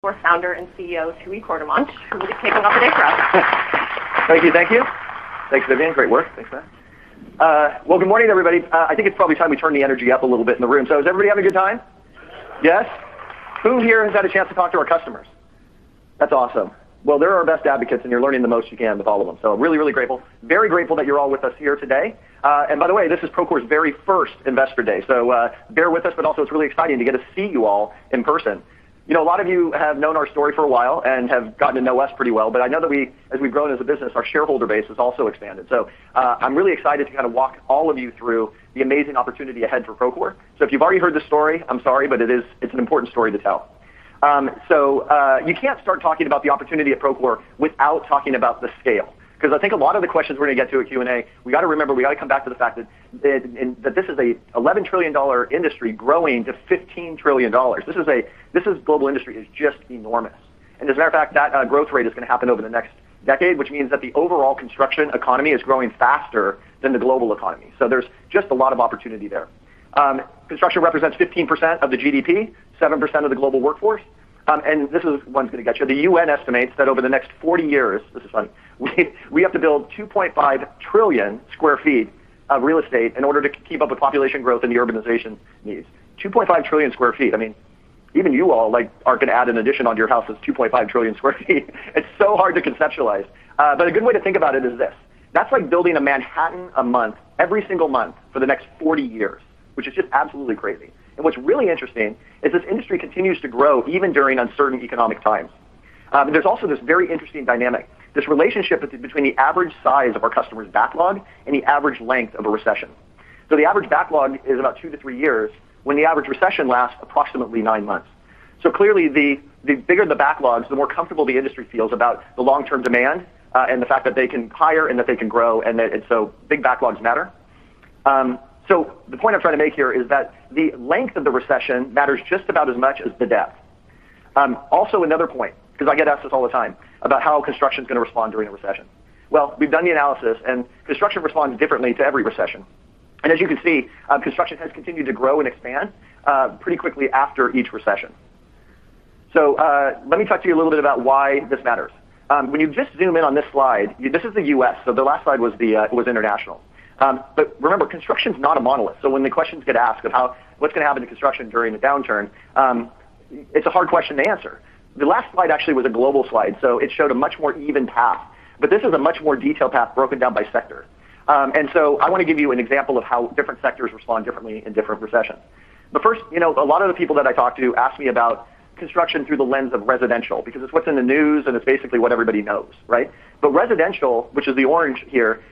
Procore founder and CEO, Tooey Courtemanche, who will be kicking off the day for us. Thank you, thank you. Thanks, Vivian. Great work. Thanks, Matt. Well, good morning, everybody. I think it's probably time we turn the energy up a little bit in the room. So is everybody having a good time? Yes? Who here has had a chance to talk to our customers? That's awesome. Well, they're our best advocates, and you're learning the most you can with all of them. So really, really grateful. Very grateful that you're all with us here today. And by the way, this is Procore's very first Investor Day. So bear with us, but also it's really exciting to get to see you all in person. You know, a lot of you have known our story for a while and have gotten to know us pretty well, but I know that as we've grown as a business, our shareholder base has also expanded. So I'm really excited to kind of walk all of you through the amazing opportunity ahead for Procore. So if you've already heard the story, I'm sorry, but it's an important story to tell. You can't start talking about the opportunity at Procore without talking about the scale. Because I think a lot of the questions we're going to get to at Q&A, we got to remember, we got to come back to the fact that this is a $11 trillion industry growing to $15 trillion. This global industry is just enormous. And as a matter of fact, that growth rate is going to happen over the next decade, which means that the overall construction economy is growing faster than the global economy. So there's just a lot of opportunity there. Construction represents 15% of the GDP, 7% of the global workforce. And this is one's going to get you. The UN estimates that over the next 40 years, this is funny, we have to build 2.5 trillion square feet of real estate in order to keep up with population growth and the urbanization needs. 2.5 trillion square feet. I mean, even you all are going to add an addition onto your house that's 2.5 trillion square feet. It's so hard to conceptualize. But a good way to think about it is this. That's like building a Manhattan a month, every single month for the next 40 years, which is just absolutely crazy. And what's really interesting is this industry continues to grow even during uncertain economic times. There's also this very interesting dynamic, this relationship between the average size of our customers' backlog and the average length of a recession. So the average backlog is about 2 to 3 years, when the average recession lasts approximately 9 months. So clearly, the bigger the backlogs, the more comfortable the industry feels about the long-term demand and the fact that they can hire and that they can grow, and so big backlogs matter. So the point I'm trying to make here is that the length of the recession matters just about as much as the depth. Also, another point, because I get asked this all the time, about how construction is going to respond during a recession. Well, we've done the analysis, and construction responds differently to every recession. And as you can see, construction has continued to grow and expand pretty quickly after each recession. So let me talk to you a little bit about why this matters. When you just zoom in on this slide, this is the U.S., so the last slide was international. But remember, construction is not a monolith. So when the questions get asked of what's going to happen to construction during the downturn, it's a hard question to answer. The last slide actually was a global slide, so it showed a much more even path. But this is a much more detailed path broken down by sector. And so I want to give you an example of how different sectors respond differently in different recessions. But first, a lot of the people that I talk to ask me about construction through the lens of residential, because it's what's in the news and it's basically what everybody knows, right? But residential, which is the orange here,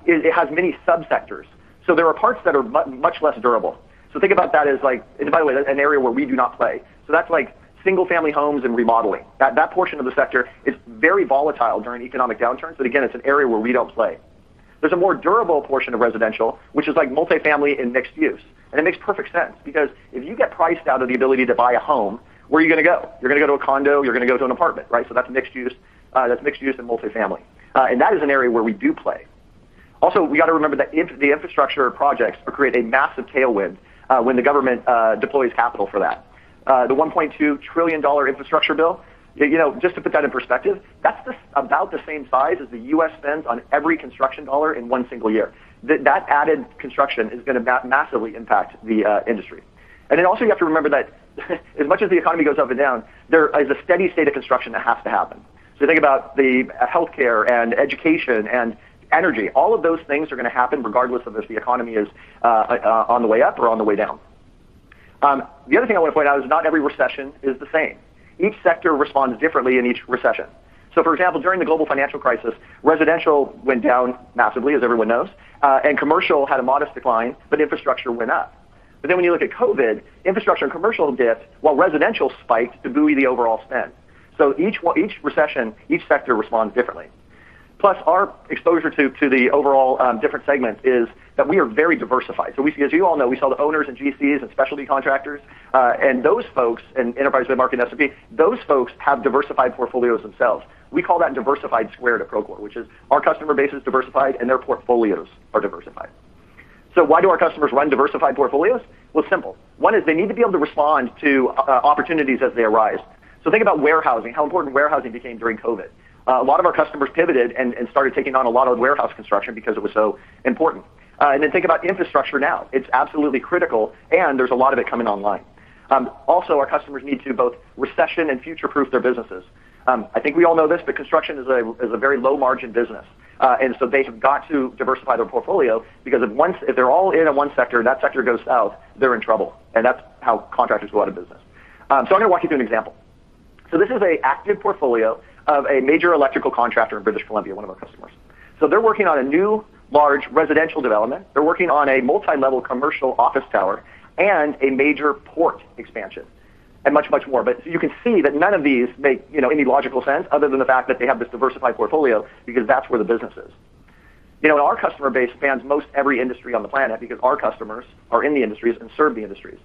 it has many subsectors. So there are parts that are much less durable. So think about that as and by the way, an area where we do not play. So that's like single-family homes and remodeling. That portion of the sector is very volatile during economic downturns, but again, it's an area where we don't play. There's a more durable portion of residential, which is like multifamily and mixed use. And it makes perfect sense, because if you get priced out of the ability to buy a home, where are you going to go? You're going to go to a condo, you're going to go to an apartment, right? So that's mixed use. That's mixed use and multifamily. And that is an area where we do play. Also, we got to remember that the infrastructure projects create a massive tailwind when the government deploys capital for that. The $1.2 trillion infrastructure bill, just to put that in perspective, that's about the same size as the U.S. spends on every construction dollar in one single year. That added construction is going to massively impact the industry. And then also you have to remember that as much as the economy goes up and down, there is a steady state of construction that has to happen. So think about the healthcare and education and energy. All of those things are going to happen regardless of if the economy is on the way up or on the way down. The other thing I want to point out is not every recession is the same. Each sector responds differently in each recession. So for example, during the global financial crisis, residential went down massively, as everyone knows, and commercial had a modest decline, but infrastructure went up. But then when you look at COVID, infrastructure and commercial dipped, while residential spiked to buoy the overall spend. So each recession, each sector responds differently. Plus, our exposure to the overall different segments is that we are very diversified. So as you all know, we sell to owners and GCs and specialty contractors, and those folks, and enterprise mid-market and SMB, those folks have diversified portfolios themselves. We call that diversified squared at Procore, which is our customer base is diversified and their portfolios are diversified. So why do our customers run diversified portfolios? Well, it's simple. One is they need to be able to respond to opportunities as they arise. So think about warehousing, how important warehousing became during COVID. A lot of our customers pivoted and started taking on a lot of warehouse construction because it was so important. And then think about infrastructure now. It's absolutely critical, and there's a lot of it coming online. Also, our customers need to both recession and future-proof their businesses. I think we all know this, but construction is a very low-margin business. And so they have got to diversify their portfolio because if they're all in one sector and that sector goes south, they're in trouble. And that's how contractors go out of business. So I'm going to walk you through an example. So this is an active portfolio of a major electrical contractor in British Columbia, one of our customers. So they're working on a new large residential development. They're working on a multi-level commercial office tower and a major port expansion and much, much more. But you can see that none of these make any logical sense other than the fact that they have this diversified portfolio because that's where the business is. And our customer base spans most every industry on the planet because our customers are in the industries and serve the industries.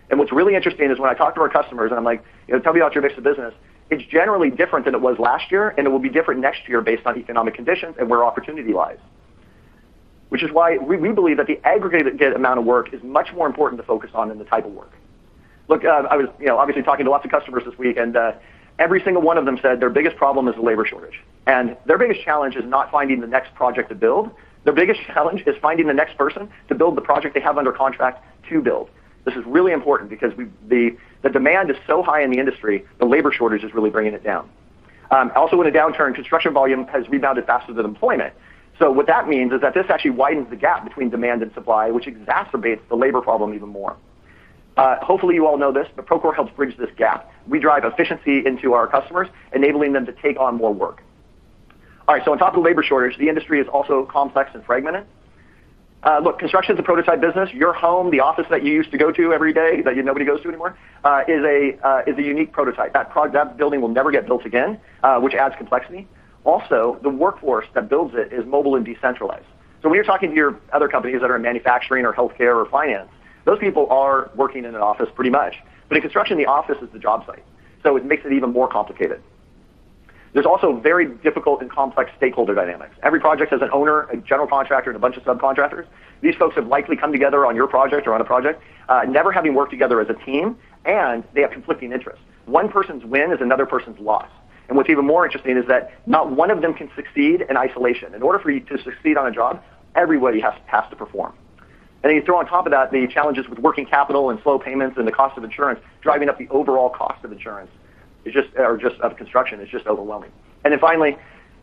And what's really interesting is when I talk to our customers and I'm like, tell me about your mix of business, it's generally different than it was last year, and it will be different next year based on economic conditions and where opportunity lies. Which is why we believe that the aggregated amount of work is much more important to focus on than the type of work. Look, I was obviously talking to lots of customers this week, and every single one of them said their biggest problem is the labor shortage. And their biggest challenge is not finding the next project to build. Their biggest challenge is finding the next person to build the project they have under contract to build. This is really important because the demand is so high in the industry, the labor shortage is really bringing it down. Also, in a downturn, construction volume has rebounded faster than employment. So what that means is that this actually widens the gap between demand and supply, which exacerbates the labor problem even more. Hopefully you all know this, but Procore helps bridge this gap. We drive efficiency into our customers, enabling them to take on more work. All right, so on top of the labor shortage, the industry is also complex and fragmented. Look, construction is a prototype business. Your home, the office that you used to go to every day that nobody goes to anymore, is a unique prototype. That building will never get built again, which adds complexity. Also, the workforce that builds it is mobile and decentralized. So when you're talking to your other companies that are in manufacturing or healthcare or finance, those people are working in an office pretty much. But in construction, the office is the job site. So it makes it even more complicated. There's also very difficult and complex stakeholder dynamics. Every project has an owner, a general contractor, and a bunch of subcontractors. These folks have likely come together on your project or on a project, never having worked together as a team, and they have conflicting interests. One person's win is another person's loss. And what's even more interesting is that not one of them can succeed in isolation. In order for you to succeed on a job, everybody has to perform. And then you throw on top of that the challenges with working capital and slow payments and the cost of insurance, driving up the overall cost of insurance. Of construction is just overwhelming. And then finally,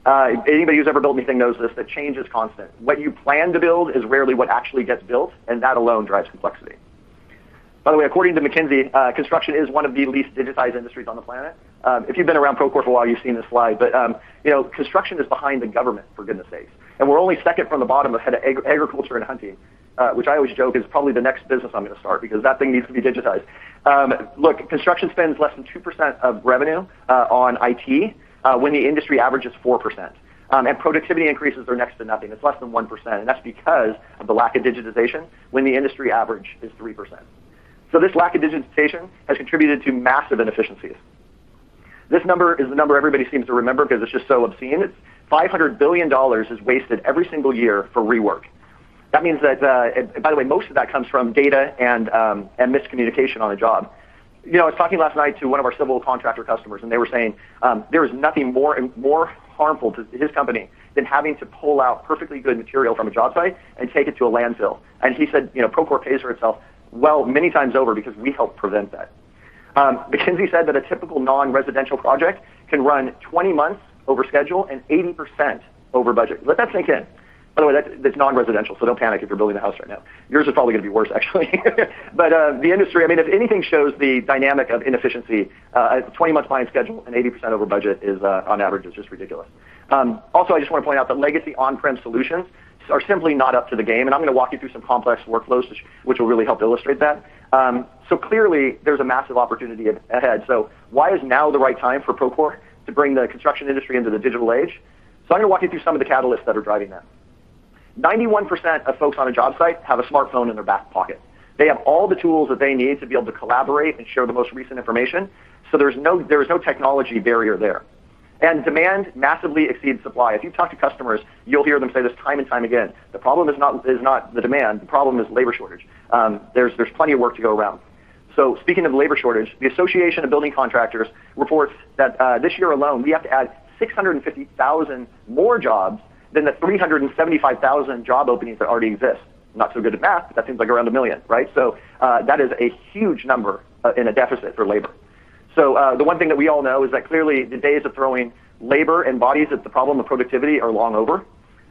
anybody who's ever built anything knows this, that change is constant. What you plan to build is rarely what actually gets built, and that alone drives complexity. By the way, according to McKinsey, construction is one of the least digitized industries on the planet. If you've been around Procore for a while, you've seen this slide, but construction is behind the government, for goodness sakes. And we're only second from the bottom ahead of agriculture and hunting, which I always joke is probably the next business I'm going to start because that thing needs to be digitized. Look, construction spends less than 2% of revenue on IT when the industry average is 4%. And productivity increases are next to nothing. It's less than 1%, and that's because of the lack of digitization when the industry average is 3%. So this lack of digitization has contributed to massive inefficiencies. This number is the number everybody seems to remember because it's just so obscene. It's $500 billion is wasted every single year for rework. That means that, by the way, most of that comes from data and miscommunication on a job. I was talking last night to one of our civil contractor customers, and they were saying there is nothing more harmful to his company than having to pull out perfectly good material from a job site and take it to a landfill. And he said, Procore pays for itself well many times over because we help prevent that. McKinsey said that a typical non-residential project can run 20 months over schedule and 80% over budget. Let that sink in. By the way, that's non-residential, so don't panic if you're building a house right now. Yours is probably going to be worse, actually. But the industry, if anything shows the dynamic of inefficiency, a 20-month behind schedule and 80% over budget is, on average, is just ridiculous. Also, I just want to point out that legacy on-prem solutions are simply not up to the game, and I'm going to walk you through some complex workflows which will really help illustrate that. So clearly, there's a massive opportunity ahead. So why is now the right time for Procore to bring the construction industry into the digital age? So I'm going to walk you through some of the catalysts that are driving that. 91% of folks on a job site have a smartphone in their back pocket. They have all the tools that they need to be able to collaborate and share the most recent information. So there is no technology barrier there. And demand massively exceeds supply. If you talk to customers, you'll hear them say this time and time again. The problem is not the demand. The problem is labor shortage. There's plenty of work to go around. So speaking of labor shortage, the Association of Building Contractors reports that this year alone, we have to add 650,000 more jobs than the 375,000 job openings that already exist. Not so good at math, but that seems like around 1 million, right? So that is a huge number in a deficit for labor. So the one thing that we all know is that clearly the days of throwing labor and bodies at the problem of productivity are long over.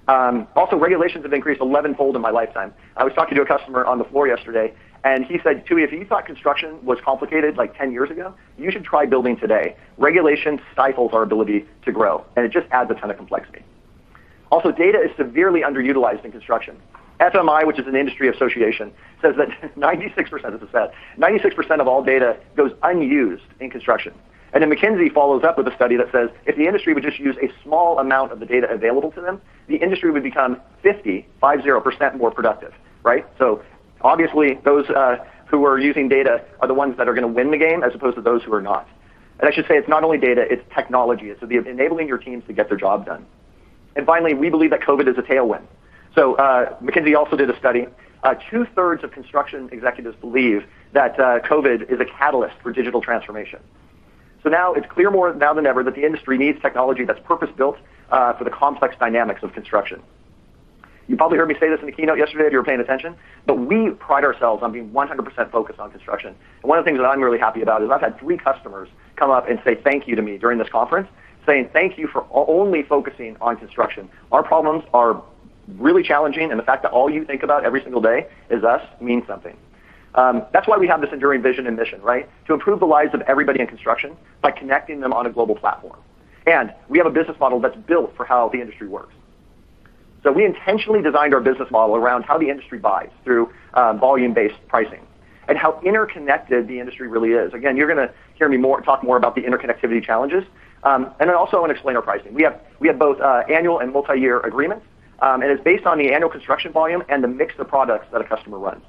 Also, regulations have increased 11-fold in my lifetime. I was talking to a customer on the floor yesterday, and he said, Tui, if you thought construction was complicated like 10 years ago, you should try building today. Regulation stifles our ability to grow, and it just adds a ton of complexity. Also, data is severely underutilized in construction. FMI, which is an industry association, says that 96%, this is sad, 96% of all data goes unused in construction. And then McKinsey follows up with a study that says if the industry would just use a small amount of the data available to them, the industry would become 50% more productive, right? So obviously those who are using data are the ones that are going to win the game as opposed to those who are not. And I should say it's not only data, it's technology. It's enabling your teams to get their job done. And finally, we believe that COVID is a tailwind. So McKinsey also did a study. 2/3 of construction executives believe that COVID is a catalyst for digital transformation. So now it's clear more now than ever that the industry needs technology that's purpose-built for the complex dynamics of construction. You probably heard me say this in the keynote yesterday if you were paying attention, but we pride ourselves on being 100% focused on construction. And one of the things that I'm really happy about is I've had 3 customers come up and say thank you to me during this conference, saying thank you for only focusing on construction. Our problems are really challenging, and the fact that all you think about every single day is us means something. That's why we have this enduring vision and mission, right? To improve the lives of everybody in construction by connecting them on a global platform. And we have a business model that's built for how the industry works. So we intentionally designed our business model around how the industry buys through volume-based pricing and how interconnected the industry really is. Again, you're going to hear me talk more about the interconnectivity challenges. And then also I want to explain our pricing. We have both annual and multi-year agreements. And it's based on the annual construction volume and the mix of products that a customer runs.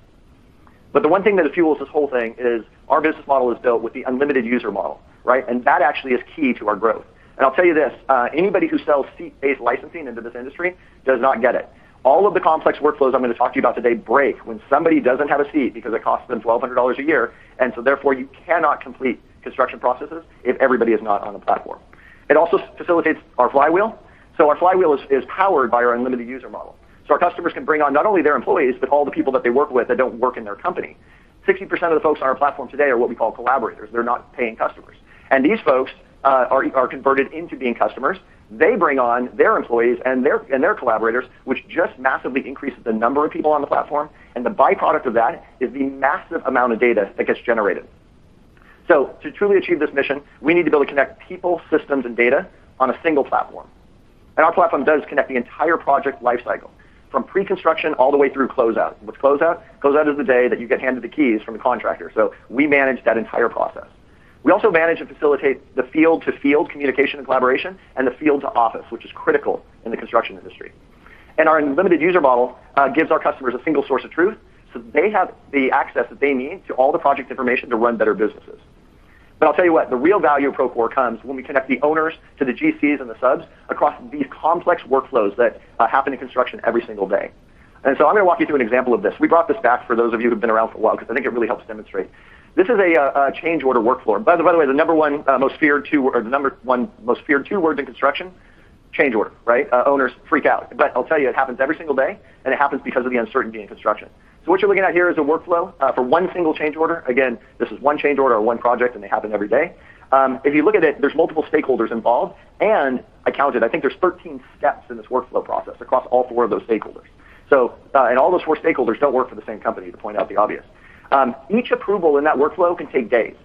But the one thing that fuels this whole thing is our business model is built with the unlimited user model, right? And that actually is key to our growth. And I'll tell you this, anybody who sells seat-based licensing into this industry does not get it. All of the complex workflows I'm going to talk to you about today break when somebody doesn't have a seat because it costs them $1,200 a year. And so therefore you cannot complete construction processes if everybody is not on the platform. It also facilitates our flywheel. So our flywheel is powered by our unlimited user model. So our customers can bring on not only their employees, but all the people that they work with that don't work in their company. 60% of the folks on our platform today are what we call collaborators. They're not paying customers. And these folks are converted into being customers. They bring on their employees and their collaborators, which just massively increases the number of people on the platform. And the byproduct of that is the massive amount of data that gets generated. So to truly achieve this mission, we need to be able to connect people, systems, and data on a single platform. And our platform does connect the entire project lifecycle, from pre-construction all the way through closeout. What's closeout? Closeout is the day that you get handed the keys from the contractor. So we manage that entire process. We also manage and facilitate the field-to-field communication and collaboration and the field-to-office, which is critical in the construction industry. And our unlimited user model gives our customers a single source of truth, so they have the access that they need to all the project information to run better businesses. But I'll tell you what, the real value of Procore comes when we connect the owners to the GCs and the subs across these complex workflows that happen in construction every single day. And so I'm going to walk you through an example of this. We brought this back for those of you who've been around for a while because I think it really helps demonstrate. This is a change order workflow. By the way, the number one most feared two words in construction, change order, right? Owners freak out. But I'll tell you, it happens every single day, and it happens because of the uncertainty in construction. So what you're looking at here is a workflow for one single change order. Again, this is one change order or one project, and they happen every day. If you look at it, there's multiple stakeholders involved, and I counted, I think there's 13 steps in this workflow process across all 4 of those stakeholders. So, and all those 4 stakeholders don't work for the same company, to point out the obvious. Each approval in that workflow can take days.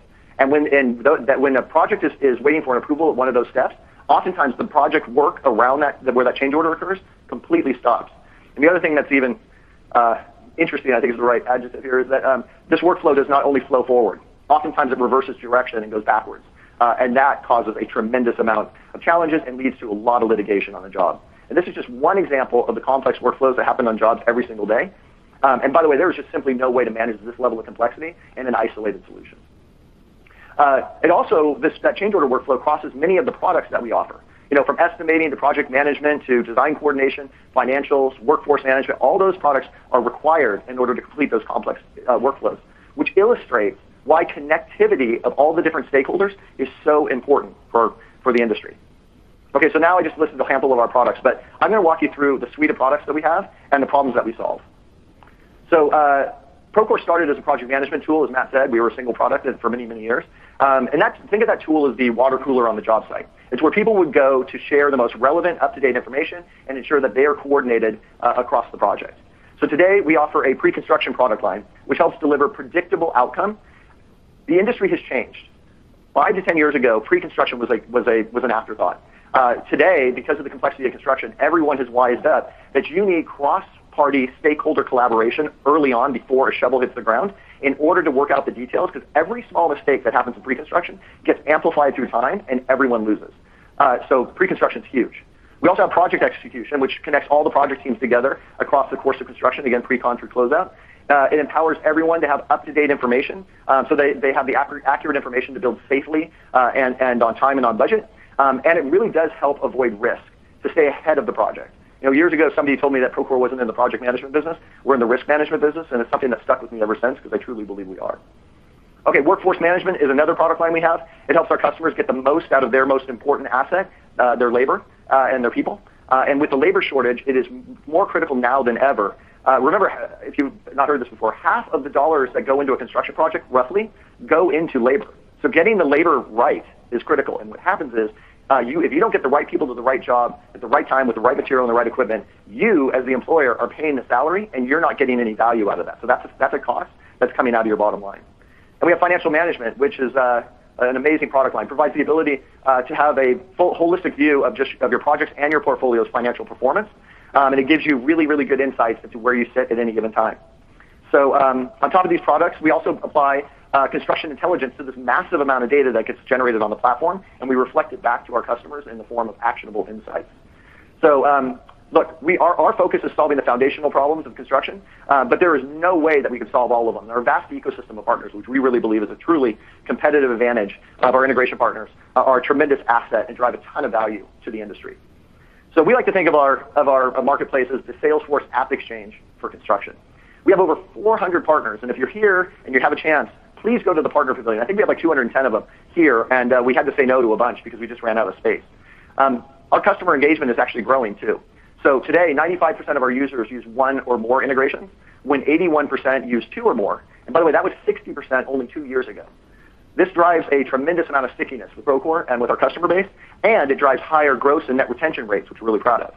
And when a project is waiting for an approval at one of those steps, oftentimes the project work around where that change order occurs completely stops. And the other thing that's even interesting, I think is the right adjective here, is that this workflow does not only flow forward. Oftentimes it reverses direction and goes backwards. And that causes a tremendous amount of challenges and leads to a lot of litigation on the job. And this is just one example of the complex workflows that happen on jobs every single day. And by the way, there is just simply no way to manage this level of complexity in an isolated solution. It also, that change order workflow crosses many of the products that we offer. You know, from estimating to project management to design coordination, financials, workforce management, all those products are required in order to complete those complex workflows, which illustrates why connectivity of all the different stakeholders is so important for the industry. Okay, so now I just listed a handful of our products, but I'm going to walk you through the suite of products that we have and the problems that we solve. So Procore started as a project management tool, as Matt said. We were a single product for many, many years. And think of that tool as the water cooler on the job site. It's where people would go to share the most relevant, up-to-date information and ensure that they are coordinated across the project. So today, we offer a pre-construction product line, which helps deliver predictable outcome. The industry has changed. 5 to 10 years ago, pre-construction was an afterthought. Today, because of the complexity of construction, everyone has wised up that you need cross-party stakeholder collaboration early on before a shovel hits the ground in order to work out the details, because every small mistake that happens in pre-construction gets amplified through time and everyone loses. So pre-construction is huge. We also have project execution, which connects all the project teams together across the course of construction, again, pre-con through closeout. It empowers everyone to have up-to-date information, so they have the accurate information to build safely and on time and on budget. And it really does help avoid risk to stay ahead of the project. Years ago, somebody told me that Procore wasn't in the project management business. We're in the risk management business, and it's something that stuck with me ever since because I truly believe we are. Okay, workforce management is another product line we have. It helps our customers get the most out of their most important asset, their labor and their people. And with the labor shortage, it is more critical now than ever. Remember, if you've not heard this before, half of the dollars that go into a construction project, roughly, go into labor. So getting the labor right is critical. And what happens is, if you don't get the right people to the right job at the right time with the right material and the right equipment, you, as the employer, are paying the salary, and you're not getting any value out of that. So that's a cost that's coming out of your bottom line. And we have financial management, which is an amazing product line. Provides the ability to have a full holistic view of your projects and your portfolio's financial performance. And it gives you really, really good insights into where you sit at any given time. So on top of these products, we also apply construction intelligence to this massive amount of data that gets generated on the platform, and we reflect it back to our customers in the form of actionable insights. So look, our focus is solving the foundational problems of construction, but there is no way that we can solve all of them. There are a vast ecosystem of partners, which we really believe is a truly competitive advantage of our integration partners, are a tremendous asset and drive a ton of value to the industry. So we like to think of our marketplace as the Salesforce App Exchange for construction. We have over 400 partners, and if you're here and you have a chance, please go to the partner pavilion. I think we have like 210 of them here, and we had to say no to a bunch because we just ran out of space. Our customer engagement is actually growing too. So today, 95% of our users use 1 or more integrations, when 81% use 2 or more. And by the way, that was 60% only 2 years ago. This drives a tremendous amount of stickiness with Procore and with our customer base, and it drives higher gross and net retention rates, which we're really proud of.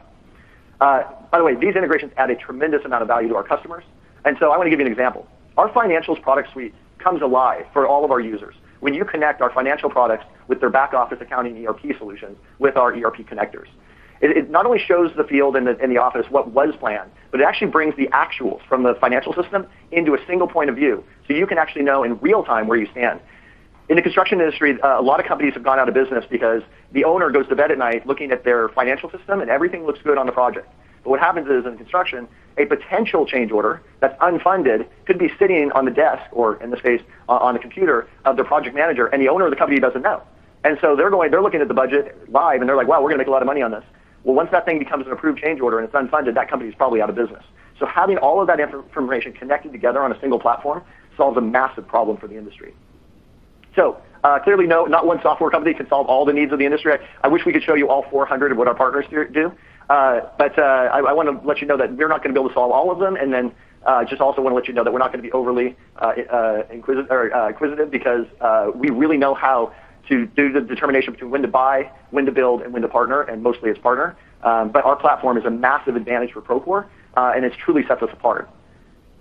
By the way, these integrations add a tremendous amount of value to our customers. And so I want to give you an example. Our financials product suite comes alive for all of our users when you connect our financial products with their back office accounting ERP solutions with our ERP connectors. It not only shows the field and the office what was planned, but it actually brings the actuals from the financial system into a single point of view, so you can actually know in real time where you stand. In the construction industry, a lot of companies have gone out of business because the owner goes to bed at night looking at their financial system and everything looks good on the project. But what happens is in construction, a potential change order that's unfunded could be sitting on the desk, or in this case, on the computer of the project manager, and the owner of the company doesn't know. And so they're looking at the budget live, and they're like, wow, we're going to make a lot of money on this. Well, once that thing becomes an approved change order and it's unfunded, that company is probably out of business. So having all of that information connected together on a single platform solves a massive problem for the industry. So clearly, not one software company can solve all the needs of the industry. I wish we could show you all 400 of what our partners do. But I want to let you know that we're not going to be able to solve all of them, and then just also want to let you know that we're not going to be overly inquisitive because we really know how to do the determination between when to buy, when to build, and when to partner, and mostly it's partner. But our platform is a massive advantage for Procore, and it truly sets us apart.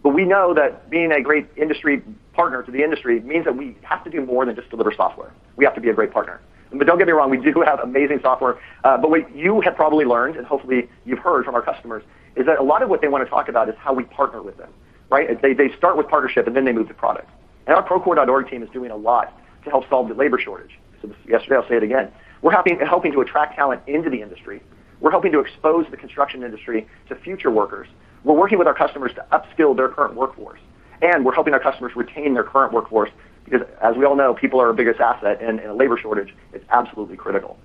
But we know that being a great industry partner to the industry means that we have to do more than just deliver software. We have to be a great partner. But don't get me wrong, we do have amazing software. But what you have probably learned, and hopefully you've heard from our customers, is that a lot of what they want to talk about is how we partner with them, right? They start with partnership and then they move to product. And our Procore.org team is doing a lot to help solve the labor shortage. So yesterday, I'll say it again. We're helping to attract talent into the industry. We're helping to expose the construction industry to future workers. We're working with our customers to upskill their current workforce. And we're helping our customers retain their current workforce because, as we all know, people are our biggest asset, and in a labor shortage, it's absolutely critical.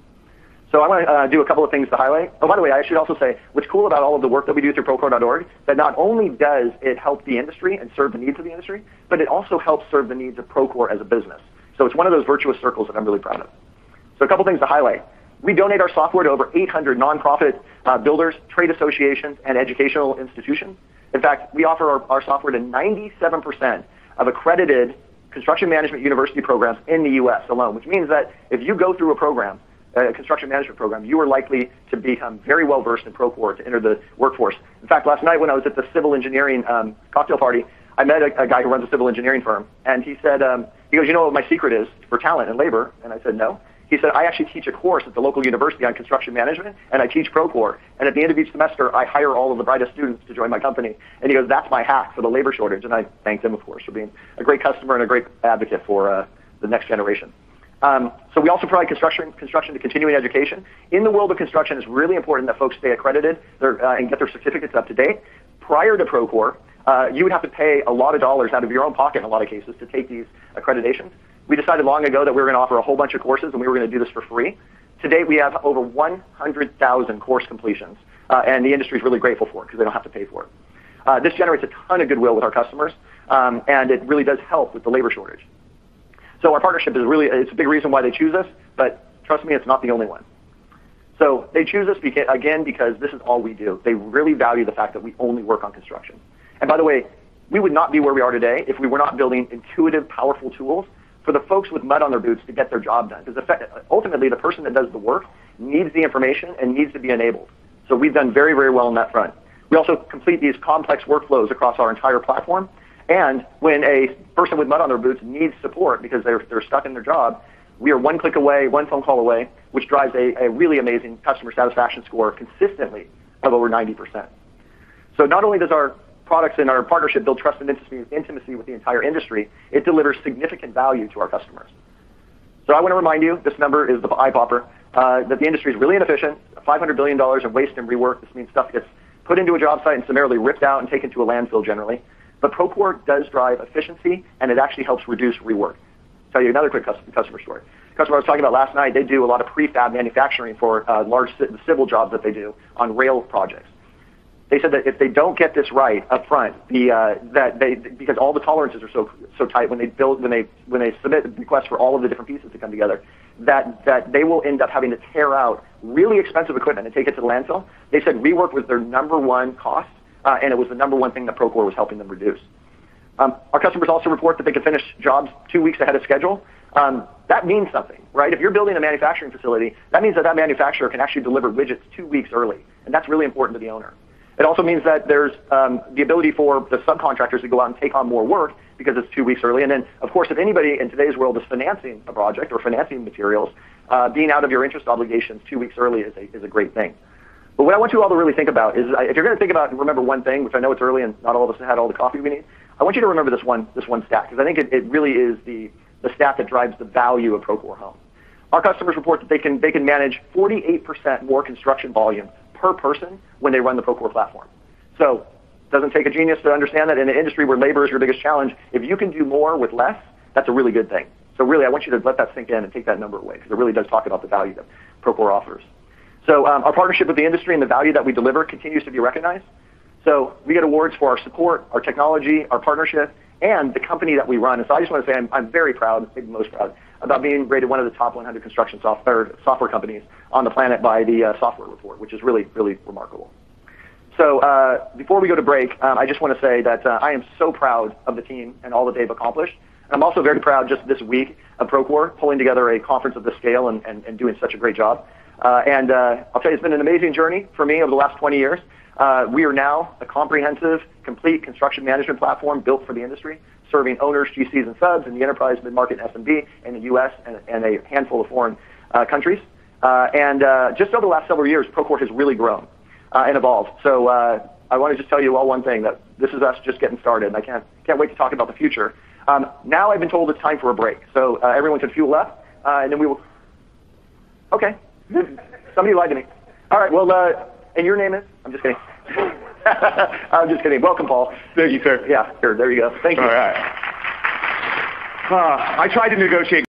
So I want to do a couple of things to highlight. Oh, by the way, I should also say what's cool about all of the work that we do through Procore.org, that not only does it help the industry and serve the needs of the industry, but it also helps serve the needs of Procore as a business. So it's one of those virtuous circles that I'm really proud of. So a couple things to highlight. We donate our software to over 800 nonprofit builders, trade associations, and educational institutions. In fact, we offer our software to 97% of accredited construction management university programs in the US alone, which means that if you go through a program, a construction management program, you are likely to become very well versed in Procore to enter the workforce. In fact, last night when I was at the civil engineering cocktail party, I met a guy who runs a civil engineering firm, and he said, he goes, you know what my secret is for talent and labor? And I said, no. He said, I actually teach a course at the local university on construction management, and I teach Procore. And at the end of each semester, I hire all of the brightest students to join my company. And he goes, that's my hack for the labor shortage. And I thanked him, of course, for being a great customer and a great advocate for the next generation. So we also provide construction to continuing education. In the world of construction, it's really important that folks stay accredited and get their certificates up to date. Prior to Procore, you would have to pay a lot of dollars out of your own pocket in a lot of cases to take these accreditations. We decided long ago that we were going to offer a whole bunch of courses and we were going to do this for free. To date, we have over 100,000 course completions, and the industry is really grateful for it because they don't have to pay for it. This generates a ton of goodwill with our customers, and it really does help with the labor shortage. So our partnership is it's a big reason why they choose us, but trust me, it's not the only one. So they choose us, again, because this is all we do. They really value the fact that we only work on construction. And by the way, we would not be where we are today if we were not building intuitive, powerful tools for the folks with mud on their boots to get their job done. Because ultimately, the person that does the work needs the information and needs to be enabled. So we've done very, very well on that front. We also complete these complex workflows across our entire platform. And when a person with mud on their boots needs support because they're stuck in their job, we are one click away, one phone call away, which drives a really amazing customer satisfaction score consistently of over 90%. So not only does our products and our partnership build trust and intimacy with the entire industry, it delivers significant value to our customers. So I want to remind you, this number is the eye popper, that the industry is really inefficient, $500 billion in waste and rework. This means stuff gets put into a job site and summarily ripped out and taken to a landfill generally. But Procore does drive efficiency, and it actually helps reduce rework. I'll tell you another quick customer story. The customer I was talking about last night, they do a lot of prefab manufacturing for large civil jobs that they do on rail projects. They said that if they don't get this right up front, because all the tolerances are so tight when they submit requests for all of the different pieces to come together, that they will end up having to tear out really expensive equipment and take it to the landfill. They said rework was their number one cost, and it was the number one thing that Procore was helping them reduce. Our customers also report that they can finish jobs 2 weeks ahead of schedule. That means something, right? If you're building a manufacturing facility, that means that manufacturer can actually deliver widgets 2 weeks early, and that's really important to the owner. It also means that there's the ability for the subcontractors to go out and take on more work because it's 2 weeks early. And then, of course, if anybody in today's world is financing a project or financing materials, being out of your interest obligations 2 weeks early is a great thing. But what I want you all to really think about is, if you're going to think about and remember one thing, which I know it's early and not all of us had all the coffee we need, I want you to remember this one stat, because I think it really is the stat that drives the value of Procore Home. Our customers report that they can manage 48% more construction volume per person when they run the Procore platform. So it doesn't take a genius to understand that in an industry where labor is your biggest challenge, if you can do more with less, that's a really good thing. So really, I want you to let that sink in and take that number away, because it really does talk about the value that Procore offers. So our partnership with the industry and the value that we deliver continues to be recognized. So we get awards for our support, our technology, our partnership, and the company that we run. And so I just want to say I'm very proud, maybe most proud, about being rated one of the top 100 construction software companies on the planet by the Software Report, which is really, really remarkable. So before we go to break, I just want to say that I am so proud of the team and all that they've accomplished. And I'm also very proud just this week of Procore pulling together a conference of this scale and doing such a great job. I'll tell you, it's been an amazing journey for me over the last 20 years. We are now a comprehensive, complete construction management platform built for the industry, serving owners, GCs, and subs in the enterprise, mid-market, and SMB in the U.S. and a handful of foreign countries. Just over the last several years, Procore has really grown and evolved. So I want to just tell you all one thing, that this is us just getting started, and I can't wait to talk about the future. Now I've been told it's time for a break, so everyone can fuel up, and then we will. Okay. Somebody lied to me. All right, well, and your name is? I'm just kidding. I'm just kidding. Welcome, Paul. Thank you, sir. Yeah, here, there you go. Thank you. All right. I tried to negotiate